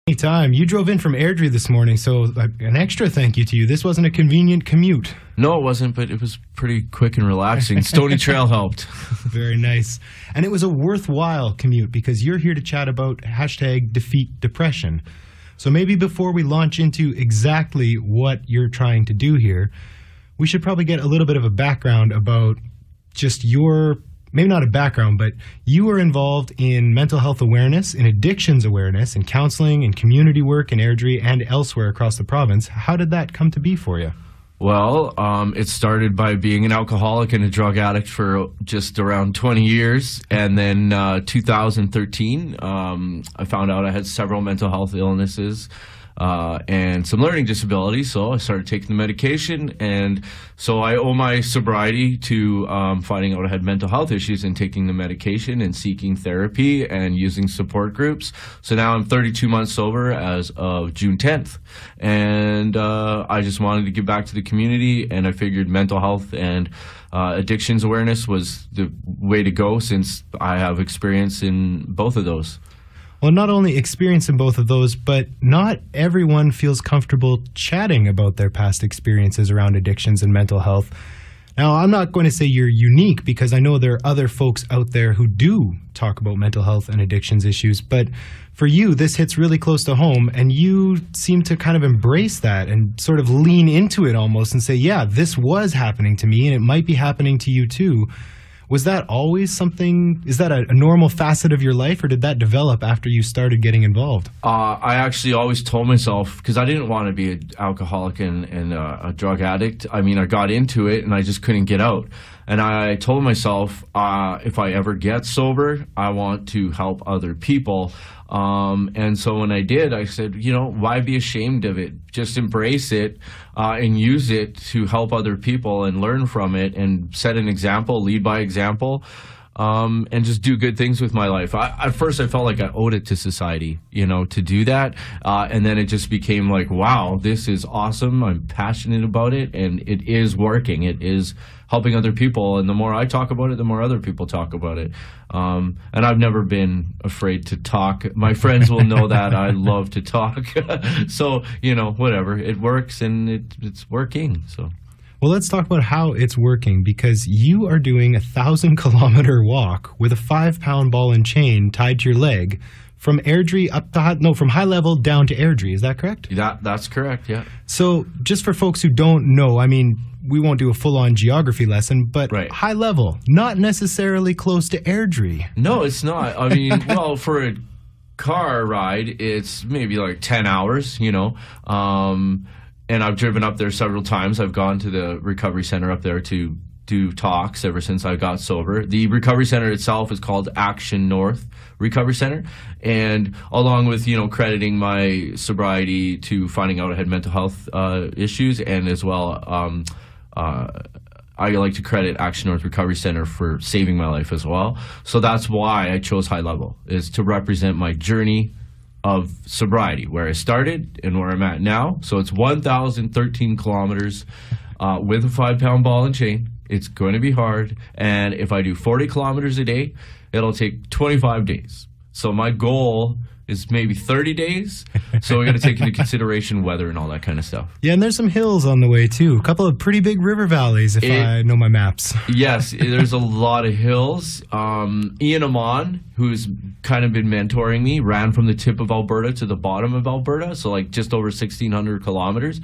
Anytime. You drove in from Airdrie this morning, so an extra thank you to you. This wasn't a convenient commute. No, it wasn't, but it was pretty quick and relaxing. Stony Trail helped. Very nice. And it was a worthwhile commute because you're here to chat about #DefeatDepression. So maybe before we launch into exactly what you're trying to do here, we should probably get a little bit of a background about just your... Maybe not a background, but you were involved in mental health awareness, in addictions awareness, in counseling, in community work in Airdrie and elsewhere across the province. How did that come to be for you? Well, it started by being an alcoholic and a drug addict for just around 20 years. And then 2013, I found out I had several mental health illnesses and some learning disabilities. So I started taking the medication. And so I owe my sobriety to finding out I had mental health issues and taking the medication and seeking therapy and using support groups. So now I'm 32 months sober as of June 10th. And I just wanted to give back to the community, and I figured mental health and addictions awareness was the way to go since I have experience in both of those. Well, not only experience in both of those, but not everyone feels comfortable chatting about their past experiences around addictions and mental health. Now, I'm not going to say you're unique because I know there are other folks out there who do talk about mental health and addictions issues, but for you, this hits really close to home, and you seem to kind of embrace that and sort of lean into it almost and say, yeah, this was happening to me and it might be happening to you too. Was that always something, is that a normal facet of your life, or did that develop after you started getting involved? I actually always told myself, because I didn't want to be an alcoholic and a drug addict. I mean, I got into it and I just couldn't get out. And I told myself, if I ever get sober, I want to help other people. And so when I did, I said, why be ashamed of it? Just embrace it and use it to help other people and learn from it and set an example, lead by example, and just do good things with my life. At first, I felt like I owed it to society, to do that. And then it just became like, wow, this is awesome. I'm passionate about it, and it is working. It is helping other people. And the more I talk about it, the more other people talk about it. And I've never been afraid to talk. My friends will know that I love to talk. So, whatever. It works, and it's working. So. Well, let's talk about how it's working, because you are doing a 1,000-kilometer walk with a 5-pound ball and chain tied to your leg from Airdrie from High Level down to Airdrie. Is that correct? That's correct, yeah. So just for folks who don't know, I mean, we won't do a full-on geography lesson, but right. High Level, not necessarily close to Airdrie. No, it's not. I mean, well, for a car ride, it's maybe like 10 hours, and I've driven up there several times. I've gone to the recovery center up there to do talks ever since I got sober. The recovery center itself is called Action North Recovery Center. And along with, crediting my sobriety to finding out I had mental health issues, and as well, I like to credit Action North Recovery Center for saving my life as well. So that's why I chose High Level, is to represent my journey of sobriety, where I started and where I'm at now. So it's 1,013 kilometers with a 5-pound ball and chain. It's going to be hard. And if I do 40 kilometers a day, it'll take 25 days. So my goal is maybe 30 days. So we got to take into consideration weather and all that kind of stuff. Yeah, and there's some hills on the way too. A couple of pretty big river valleys, if I know my maps. Yes, there's a lot of hills. Ian Amon, who's kind of been mentoring me, ran from the tip of Alberta to the bottom of Alberta, so like just over 1,600 kilometers.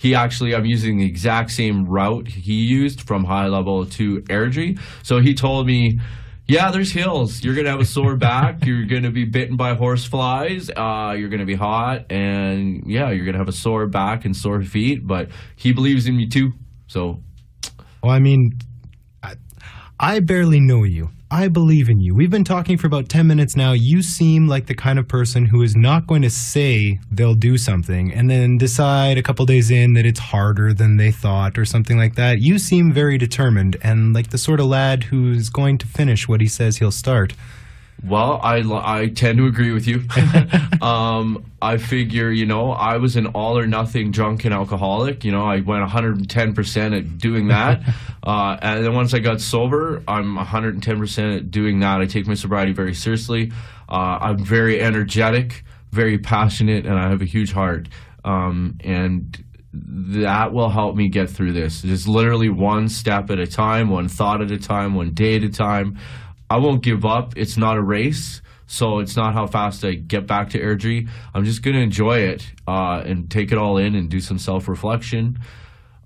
I'm using the exact same route he used from High Level to Airdrie. So he told me, yeah, there's hills. You're going to have a sore back. You're going to be bitten by horse flies. You're going to be hot. And, yeah, you're going to have a sore back and sore feet. But he believes in me, too. So. Well, I mean, I barely know you. I believe in you. We've been talking for about 10 minutes now. You seem like the kind of person who is not going to say they'll do something and then decide a couple days in that it's harder than they thought or something like that. You seem very determined and like the sort of lad who's going to finish what he says he'll start. Well, I tend to agree with you. I figure, I was an all-or-nothing drunk and alcoholic. I went 110% at doing that. And then once I got sober, I'm 110% at doing that. I take my sobriety very seriously. I'm very energetic, very passionate, and I have a huge heart. And that will help me get through this. Just literally one step at a time, one thought at a time, one day at a time. I won't give up. It's not a race, so it's not how fast I get back to Airdrie. I'm just going to enjoy it and take it all in and do some self-reflection.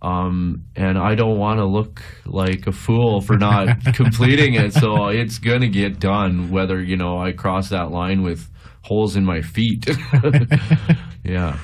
And I don't want to look like a fool for not completing it, so it's going to get done, whether, I cross that line with holes in my feet. Yeah.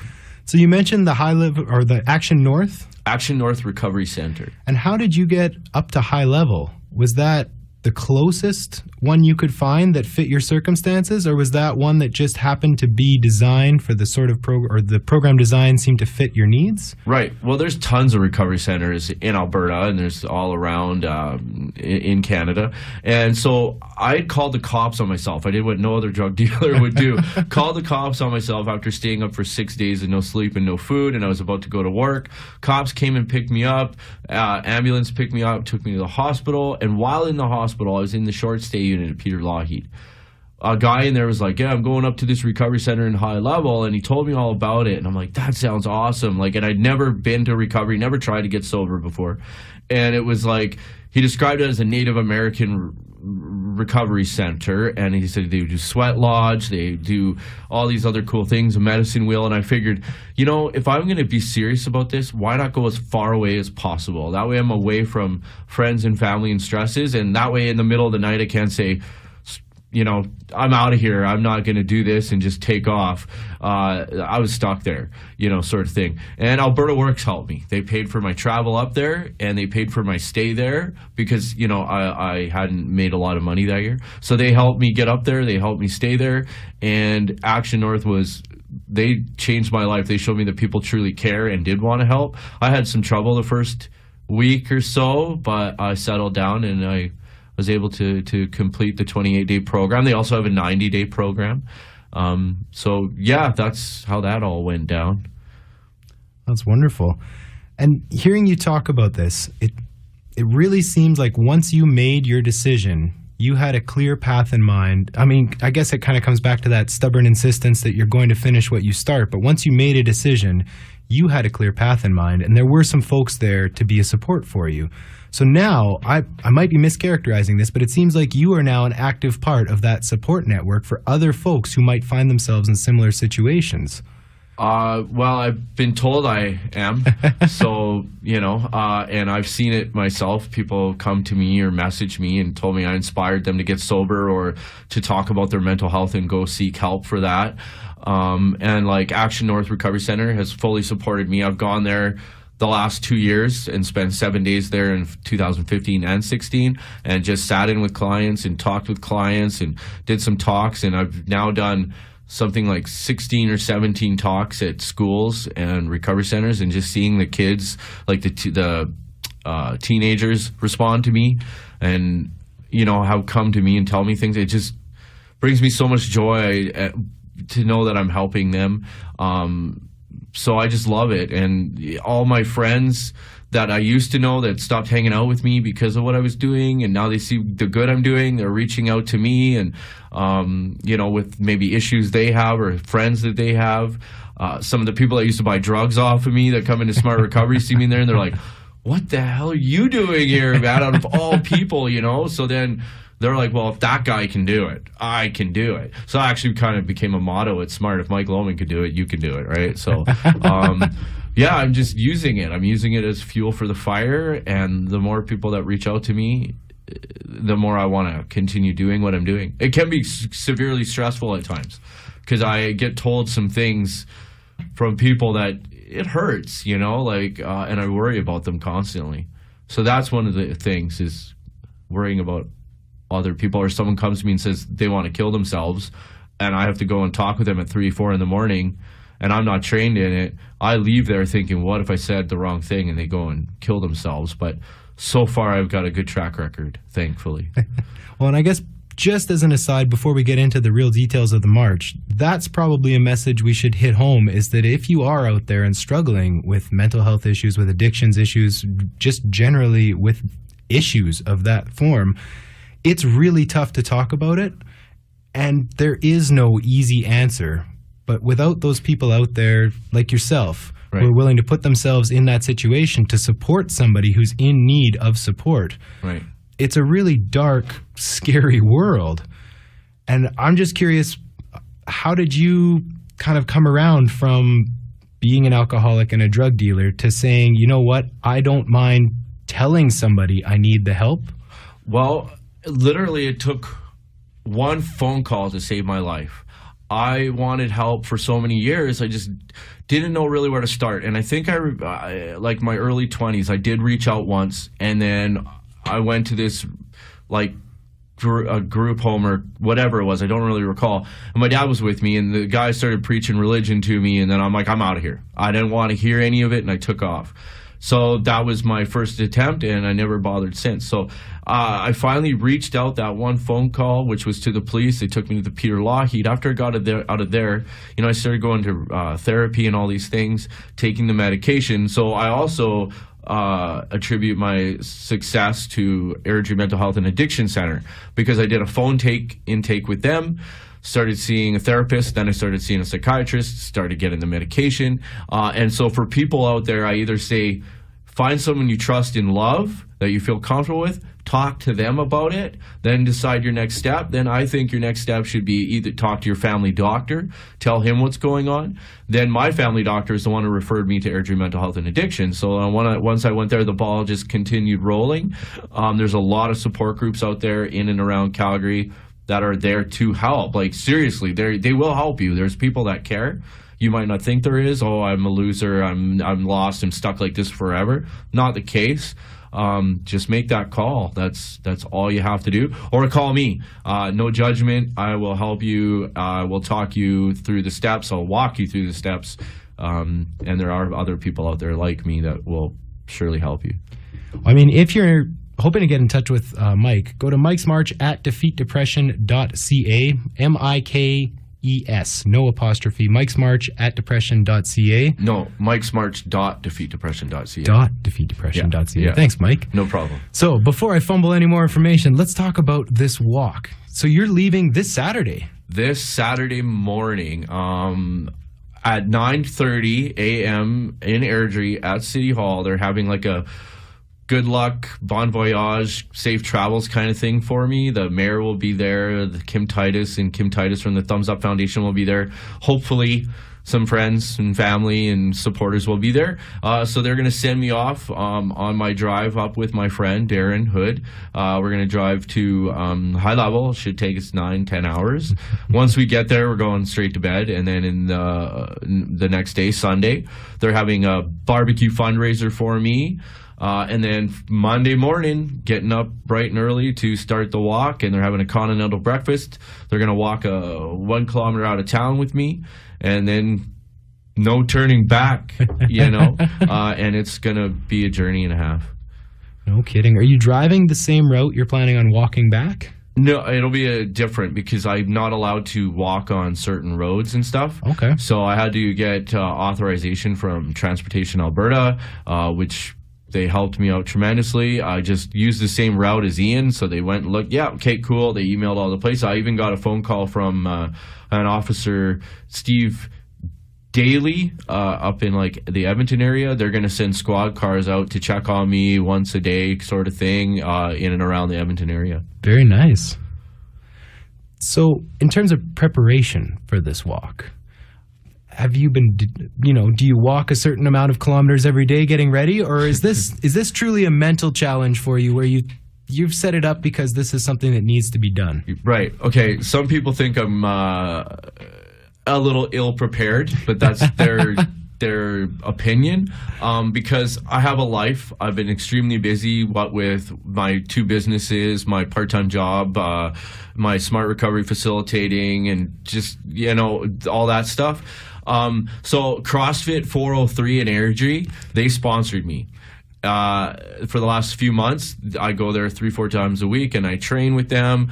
So you mentioned the high level or the Action North? Action North Recovery Center. And how did you get up to high level? Was that the closest one you could find that fit your circumstances, or was that one that just happened to be designed for the sort of or the program design seemed to fit your needs? Right. Well, there's tons of recovery centers in Alberta, and there's all around in Canada. And so I called the cops on myself. I did what no other drug dealer would do. Called the cops on myself after staying up for 6 days and no sleep and no food, and I was about to go to work. Cops came and picked me up. Ambulance picked me up, took me to the hospital, and while in the hospital, I was in the short stay unit at Peter Lougheed. A guy in there was like, yeah, I'm going up to this recovery center in high level, and he told me all about it, and I'm like, that sounds awesome. Like, and I'd never been to recovery, never tried to get sober before, and it was like, he described it as a Native American recovery center, and he said they do sweat lodge, they do all these other cool things, a medicine wheel, and I figured, if I'm going to be serious about this, why not go as far away as possible? That way I'm away from friends and family and stresses, and that way in the middle of the night I can't say, I'm out of here, I'm not going to do this and just take off. I was stuck there, sort of thing. And Alberta Works helped me. They paid for my travel up there, and they paid for my stay there because, I hadn't made a lot of money that year. So they helped me get up there, they helped me stay there, and Action North they changed my life. They showed me that people truly care and did want to help. I had some trouble the first week or so, but I settled down and I was able to complete the 28-day program. They also have a 90-day program. So, yeah, that's how that all went down. That's wonderful. And hearing you talk about this, it really seems like once you made your decision, you had a clear path in mind. I mean, I guess it kind of comes back to that stubborn insistence that you're going to finish what you start. But once you made a decision, you had a clear path in mind, and there were some folks there to be a support for you. So now, I might be mischaracterizing this, but it seems like you are now an active part of that support network for other folks who might find themselves in similar situations. Well, I've been told I am, so, and I've seen it myself. People come to me or message me and told me I inspired them to get sober or to talk about their mental health and go seek help for that. And like Action North Recovery Center has fully supported me. I've gone there the last 2 years and spent 7 days there in 2015 and 16 and just sat in with clients and talked with clients and did some talks. And I've now done something like 16 or 17 talks at schools and recovery centers, and just seeing the kids, like the teenagers respond to me and, have come to me and tell me things. It just brings me so much joy to know that I'm helping them. So I just love it. And all my friends that I used to know that stopped hanging out with me because of what I was doing, and now they see the good I'm doing, they're reaching out to me and, with maybe issues they have or friends that they have. Some of the people that used to buy drugs off of me that come into Smart Recovery see me in there and they're like, what the hell are you doing here, man, out of all people, So then they're like, well, if that guy can do it, I can do it. So I actually kind of became a motto at Smart. If Mike Loughman could do it, you can do it, right? So, yeah, I'm just using it. I'm using it as fuel for the fire. And the more people that reach out to me, the more I want to continue doing what I'm doing. It can be severely stressful at times because I get told some things from people that it hurts, and I worry about them constantly. So that's one of the things, is worrying about other people, or someone comes to me and says they want to kill themselves and I have to go and talk with them at 3-4 in the morning and I'm not trained in it. I leave there thinking, what if I said the wrong thing and they go and kill themselves? But so far I've got a good track record, thankfully. Well, and I guess just as an aside, before we get into the real details of the march, that's probably a message we should hit home, is that if you are out there and struggling with mental health issues, with addictions issues, just generally with issues of that form, it's really tough to talk about it, and there is no easy answer. But without those people out there like yourself, Right. who are willing to put themselves in that situation to support somebody who's in need of support, Right. it's a really dark, scary world. And I'm just curious, how did you kind of come around from being an alcoholic and a drug dealer to saying, you know what, I don't mind telling somebody I need the help? Well, literally, it took one phone call to save my life. I wanted help for so many years. I just didn't know really where to start. And I think like my early 20s, I did reach out once, and then I went to this like a group home or whatever it was. I don't really recall. And my dad was with me, and the guy started preaching religion to me, and then I'm like, I'm out of here. I didn't want to hear any of it, and I took off. So that was my first attempt, and I never bothered since. So I finally reached out that one phone call, which was to the police. They took me to the Peter Lougheed. After I got out of there, I started going to therapy and all these things, taking the medication. So I also attribute my success to Airdrie Mental Health and Addiction Center, because I did a phone intake with them, started seeing a therapist, then I started seeing a psychiatrist, started getting the medication. And so for people out there, I either say, find someone you trust and love, that you feel comfortable with, talk to them about it, then decide your next step. Then I think your next step should be either talk to your family doctor, tell him what's going on. Then my family doctor is the one who referred me to Airdrie Mental Health and Addiction. So once I went there, the ball just continued rolling. There's a lot of support groups out there in and around Calgary that are there to help. Like, seriously, they will help you. There's people that care. You might not think there is. Oh, I'm a loser. I'm lost. I'm stuck like this forever. Not the case. Just make that call. That's all you have to do. Or call me. No judgment. I will help you. We'll talk you through the steps. I'll walk you through the steps. And there are other people out there like me that will surely help you. I mean, if you're hoping to get in touch with Mike, go to Mike's March at defeatdepression.ca, MIKES, no apostrophe, Mike's March at depression.ca. No, Mike's March.defeatdepression.ca. .defeatdepression.ca. Yeah. Thanks, Mike. No problem. So before I fumble any more information, let's talk about this walk. So you're leaving this Saturday. This Saturday morning, at 9:30 a.m. in Airdrie at City Hall, they're having like a good luck, bon voyage, safe travels kind of thing for me. The mayor will be there. Kim Titus from the Thumbs Up Foundation will be there. Hopefully some friends and family and supporters will be there. So they're going to send me off on my drive up with my friend, Darren Hood. We're going to drive to High Level. It should take us 9-10 hours. Once we get there, we're going straight to bed. And then in the next day, Sunday, they're having a barbecue fundraiser for me. And then Monday morning, getting up bright and early to start the walk, and they're having a continental breakfast. They're going to walk 1 kilometer out of town with me, and then no turning back, and it's going to be a journey and a half. No kidding. Are you driving the same route you're planning on walking back? No, it'll be different because I'm not allowed to walk on certain roads and stuff. Okay. So I had to get authorization from Transportation Alberta, which they helped me out tremendously. I just used the same route as Ian, so they went and looked. Yeah, okay, cool. They emailed all the places. I even got a phone call from an officer, Steve Daly, up in like the Edmonton area. They're going to send squad cars out to check on me once a day, sort of thing, in and around the Edmonton area. Very nice. So, in terms of preparation for this walk, have you been, do you walk a certain amount of kilometers every day getting ready, or is this truly a mental challenge for you where you've set it up because this is something that needs to be done? Right. Okay. Some people think I'm a little ill-prepared, but that's their opinion, because I have a life. I've been extremely busy, with my 2 businesses, my part-time job, my smart recovery facilitating, and just, all that stuff. So CrossFit 403 in Airdrie, they sponsored me. For the last few months, I go there 3-4 times a week, and I train with them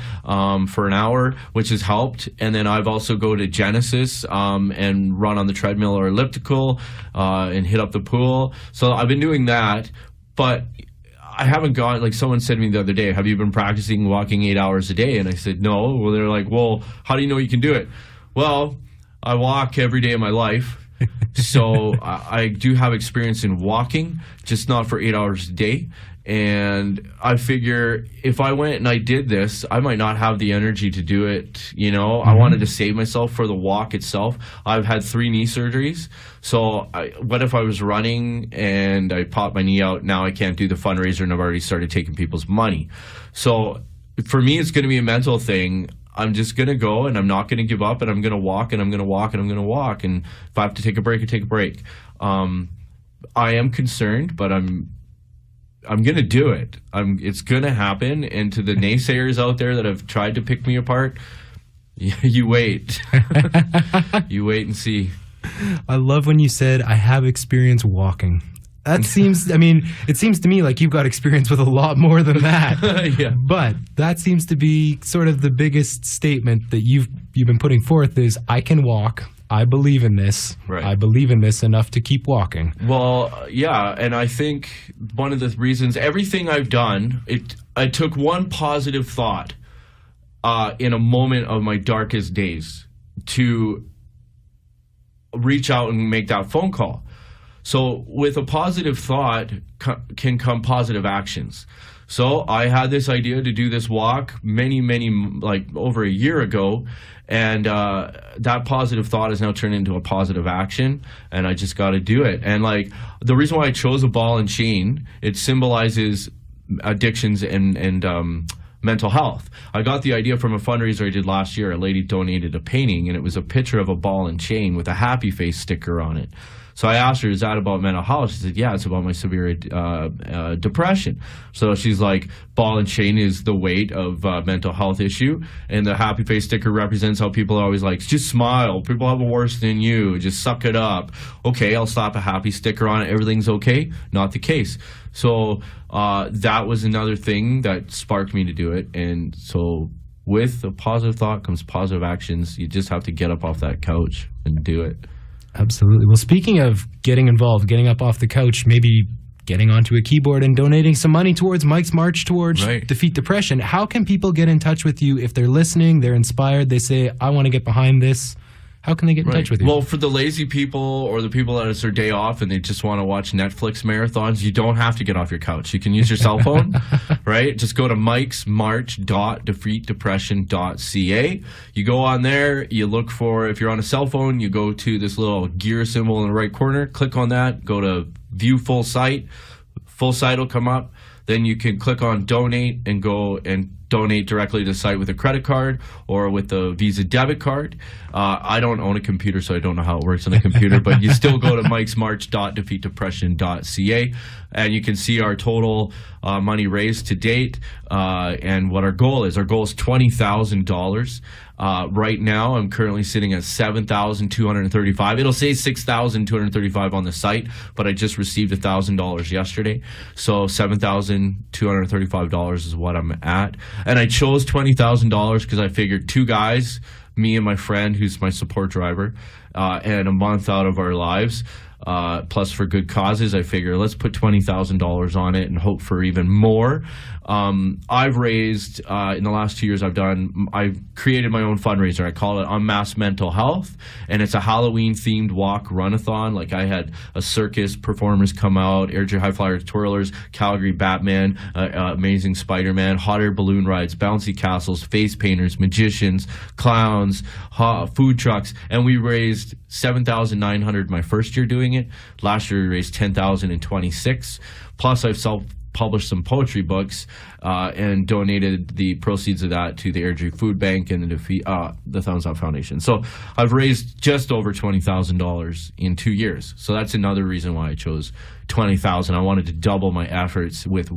for an hour, which has helped. And then I've also go to Genesis and run on the treadmill or elliptical and hit up the pool. So I've been doing that, but I haven't gone, like someone said to me the other day, have you been practicing walking 8 hours a day? And I said, no. Well, they're like, well, how do you know you can do it? Well, I walk every day of my life. So I do have experience in walking, just not for 8 hours a day. And I figure if I went and I did this, I might not have the energy to do it. I wanted to save myself for the walk itself. I've had 3 knee surgeries. So what if I was running and I popped my knee out? Now I can't do the fundraiser and I've already started taking people's money. So for me, it's going to be a mental thing. I'm just going to go and I'm not going to give up and I'm going to walk and I'm going to walk and I'm going to walk. And if I have to take a break, I take a break. I am concerned, but I'm going to do it. It's going to happen. And to the naysayers out there that have tried to pick me apart, you wait. You wait and see. I love when you said, I have experience walking. That seems, it seems to me like you've got experience with a lot more than that. Yeah. But that seems to be sort of the biggest statement that you've been putting forth is, I can walk. I believe in this. Right. I believe in this enough to keep walking. Well, yeah, and I think one of the reasons, everything I've done, I took one positive thought in a moment of my darkest days to reach out and make that phone call. So with a positive thought can come positive actions. So I had this idea to do this walk many, like over a year ago. And that positive thought has now turned into a positive action, and I just got to do it. And like the reason why I chose a ball and chain, it symbolizes addictions and mental health. I got the idea from a fundraiser I did last year. A lady donated a painting, and it was a picture of a ball and chain with a happy face sticker on it. So I asked her, is that about mental health? She said, yeah, it's about my severe depression. So she's like, ball and chain is the weight of mental health issue. And the happy face sticker represents how people are always like, just smile. People have it worse than you. Just suck it up. Okay, I'll slap a happy sticker on it. Everything's okay. Not the case. So that was another thing that sparked me to do it. And so with a positive thought comes positive actions. You just have to get up off that couch and do it. Absolutely. Well, speaking of getting involved, getting up off the couch, maybe getting onto a keyboard and donating some money towards Mike's March towards Defeat Depression, how can people get in touch with you if they're listening, they're inspired, they say, I want to get behind this? How can they get in touch with you? Well, for the lazy people or the people that it's their day off and they just want to watch Netflix marathons, you don't have to get off your couch. You can use your cell phone, right? Just go to mikesmarch.defeatdepression.ca. You go on there, you look for, if you're on a cell phone, you go to this little gear symbol in the right corner, click on that, go to view full site. Full site will come up. Then you can click on donate and go and donate directly to the site with a credit card or with a Visa debit card. I don't own a computer, so I don't know how it works on a computer, but you still go to mikesmarch.defeatdepression.ca and you can see our total money raised to date and what our goal is. Our goal is $20,000. Right now, I'm currently sitting at $7,235. It'll say $6,235 on the site, but I just received $1,000 yesterday. So $7,235 is what I'm at. And I chose $20,000 because I figured 2 guys, me and my friend who's my support driver, and a month out of our lives, plus for good causes, I figure let's put $20,000 on it and hope for even more. I've raised, in the last 2 years I've created my own fundraiser. I call it Unmasked Mental Health, and it's a Halloween themed walk runathon. Like I had a circus performers come out, Airdrie High Flyer twirlers, Calgary Batman, Amazing Spider-Man, hot air balloon rides, bouncy castles, face painters, magicians, clowns, food trucks, and we raised $7,900 my first year doing it. Last year we raised $10,026. Plus I've published some poetry books and donated the proceeds of that to the Airdrie Food Bank and the Thumbs Up Foundation. So I've raised just over $20,000 in 2 years. So that's another reason why I chose $20,000. I wanted to double my efforts with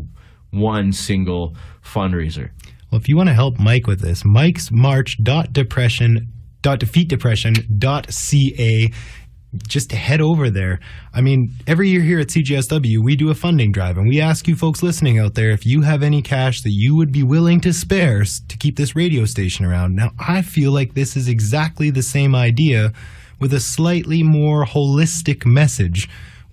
one single fundraiser. Well, if you want to help Mike with this, mikesmarch.defeatdepression.ca. Just head over there. I mean, every year here at CJSW, we do a funding drive, and we ask you folks listening out there if you have any cash that you would be willing to spare to keep this radio station around. Now, I feel like this is exactly the same idea with a slightly more holistic message,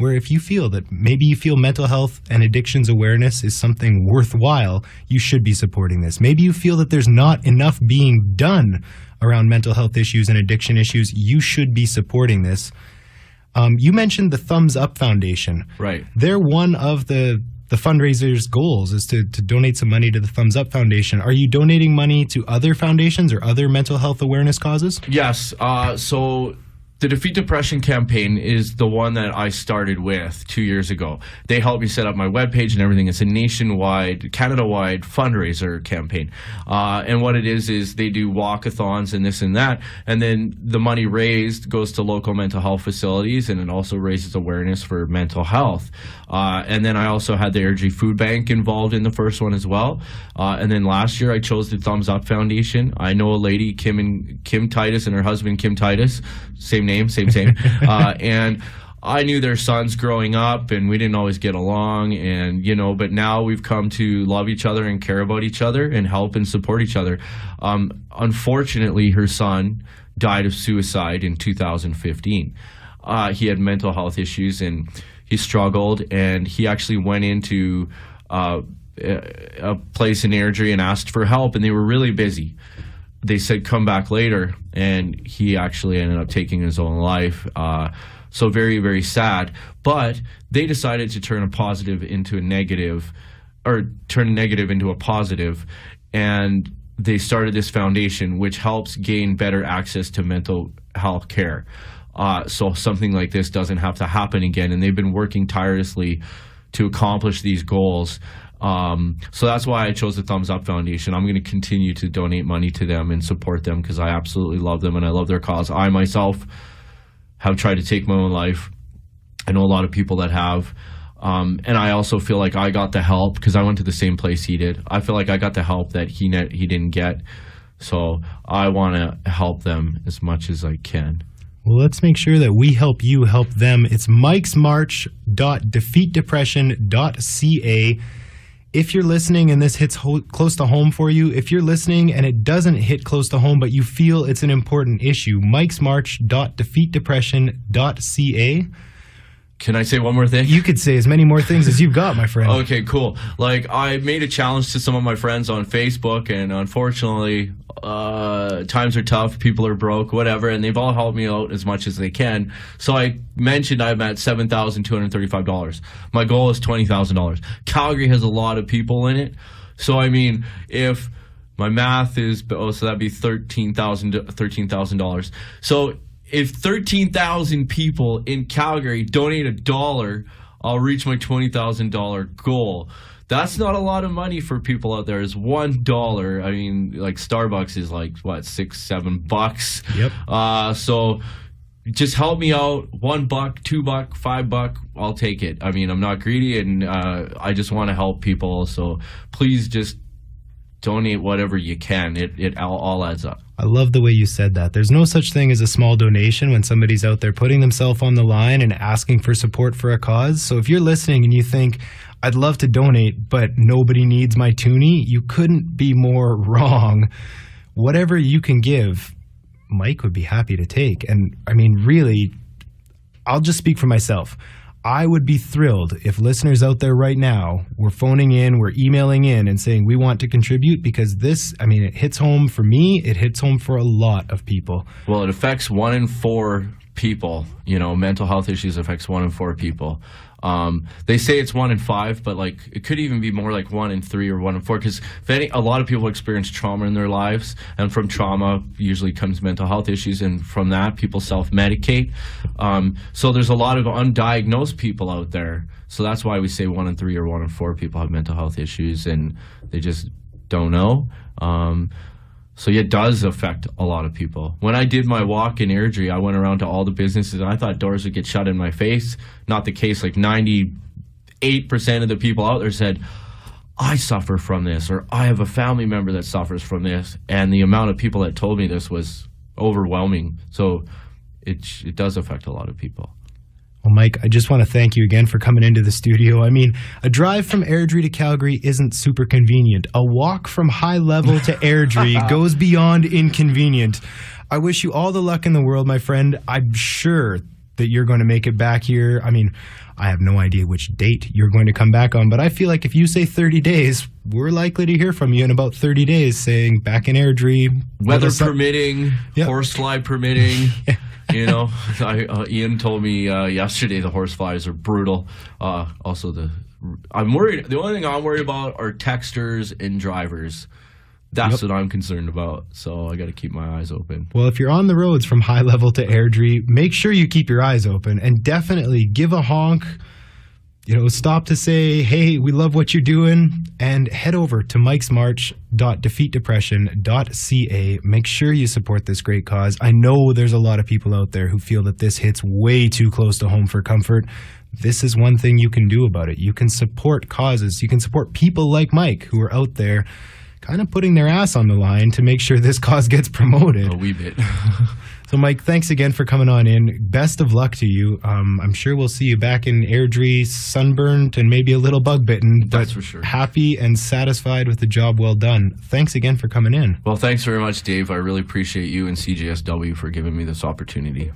where if you feel that maybe you feel mental health and addictions awareness is something worthwhile, you should be supporting this. Maybe you feel that there's not enough being done around mental health issues and addiction issues, you should be supporting this. You mentioned the Thumbs Up Foundation. Right. They're one of the fundraiser's goals is to donate some money to the Thumbs Up Foundation. Are you donating money to other foundations or other mental health awareness causes? Yes. So the Defeat Depression campaign is the one that I started with 2 years ago. They helped me set up my webpage and everything. It's a nationwide, Canada-wide fundraiser campaign. And what it is they do walkathons and this and that. And then the money raised goes to local mental health facilities, and it also raises awareness for mental health. And then I also had the Airdrie Food Bank involved in the first one as well. And then last year I chose the Thumbs Up Foundation. I know a lady, Kim Titus, and her husband, Kim Titus, same name, same. And I knew their sons growing up, and we didn't always get along, and but now we've come to love each other and care about each other and help and support each other. Unfortunately, her son died of suicide in 2015. He had mental health issues, and he struggled, and he actually went into a place in Airdrie and asked for help, and they were really busy. They said, come back later, and he actually ended up taking his own life. So very, very sad. But they decided to turn a positive into a negative, or turn a negative into a positive, and they started this foundation which helps gain better access to mental health care. So something like this doesn't have to happen again, and they've been working tirelessly to accomplish these goals. So that's why I chose the Thumbs Up Foundation. I'm going to continue to donate money to them and support them because I absolutely love them and I love their cause. I myself have tried to take my own life. I know a lot of people that have. And I also feel like I got the help because I went to the same place he did. I feel like I got the help that he didn't get. So I want to help them as much as I can. Well, let's make sure that we help you help them. It's mikesmarch.defeatdepression.ca. If you're listening and this hits close to home for you, if you're listening and it doesn't hit close to home but you feel it's an important issue, mikesmarch.defeatdepression.ca. Can I say one more thing? You could say as many more things as you've got, my friend. Okay, cool. Like, I made a challenge to some of my friends on Facebook, and unfortunately, times are tough, people are broke, whatever, and they've all helped me out as much as they can. So I mentioned I'm at $7,235. My goal is $20,000. Calgary has a lot of people in it. So, I mean, if my math is, so that'd be $13,000. So if 13,000 people in Calgary donate $1, I'll reach my $20,000 goal. That's not a lot of money for people out there. It's $1. I mean, like Starbucks is like, what, $6-7? Yep. So just help me out. $1, $2, $5, I'll take it. I mean, I'm not greedy, and I just want to help people. So please just donate whatever you can. It all adds up. I love the way you said that. There's no such thing as a small donation when somebody's out there putting themselves on the line and asking for support for a cause. So if you're listening and you think, I'd love to donate, but nobody needs my toonie, you couldn't be more wrong. Whatever you can give, Mike would be happy to take. And I mean, really, I'll just speak for myself. I would be thrilled if listeners out there right now were phoning in, were emailing in and saying we want to contribute, because this, I mean, it hits home for me. It hits home for a lot of people. Well, it affects 1 in 4 people. You know, mental health issues affects 1 in 4 people. They say it's 1 in 5, but like it could even be more like 1 in 3 or 1 in 4. Because a lot of people experience trauma in their lives, and from trauma usually comes mental health issues, and from that people self-medicate. So there's a lot of undiagnosed people out there. So that's why we say 1 in 3 or 1 in 4 people have mental health issues, and they just don't know. So it does affect a lot of people. When I did my walk in Airdrie, I went around to all the businesses, and I thought doors would get shut in my face. Not the case. Like 98% of the people out there said, I suffer from this, or I have a family member that suffers from this. And the amount of people that told me this was overwhelming. So it does affect a lot of people. Well, Mike, I just want to thank you again for coming into the studio. I mean, a drive from Airdrie to Calgary isn't super convenient. A walk from High Level to Airdrie goes beyond inconvenient. I wish you all the luck in the world, my friend. I'm sure that you're going to make it back here. I mean, I have no idea which date you're going to come back on, but I feel like if you say 30 days, we're likely to hear from you in about 30 days saying back in Airdrie. Weather permitting, horsefly permitting. You know, Ian told me yesterday the horseflies are brutal. Also, I'm worried. The only thing I'm worried about are texters and drivers. That's what I'm concerned about. So I got to keep my eyes open. Well, if you're on the roads from High Level to Airdrie, make sure you keep your eyes open and definitely give a honk. You know, stop to say, hey, we love what you're doing, and head over to mikesmarch.defeatdepression.ca. Make sure you support this great cause. I know there's a lot of people out there who feel that this hits way too close to home for comfort. This is one thing you can do about it. You can support causes. You can support people like Mike who are out there kind of putting their ass on the line to make sure this cause gets promoted. A wee bit. So, Mike, thanks again for coming on in. Best of luck to you. I'm sure we'll see you back in Airdrie, sunburned and maybe a little bug bitten. That's for sure. Happy and satisfied with the job well done. Thanks again for coming in. Well, thanks very much, Dave. I really appreciate you and CJSW for giving me this opportunity.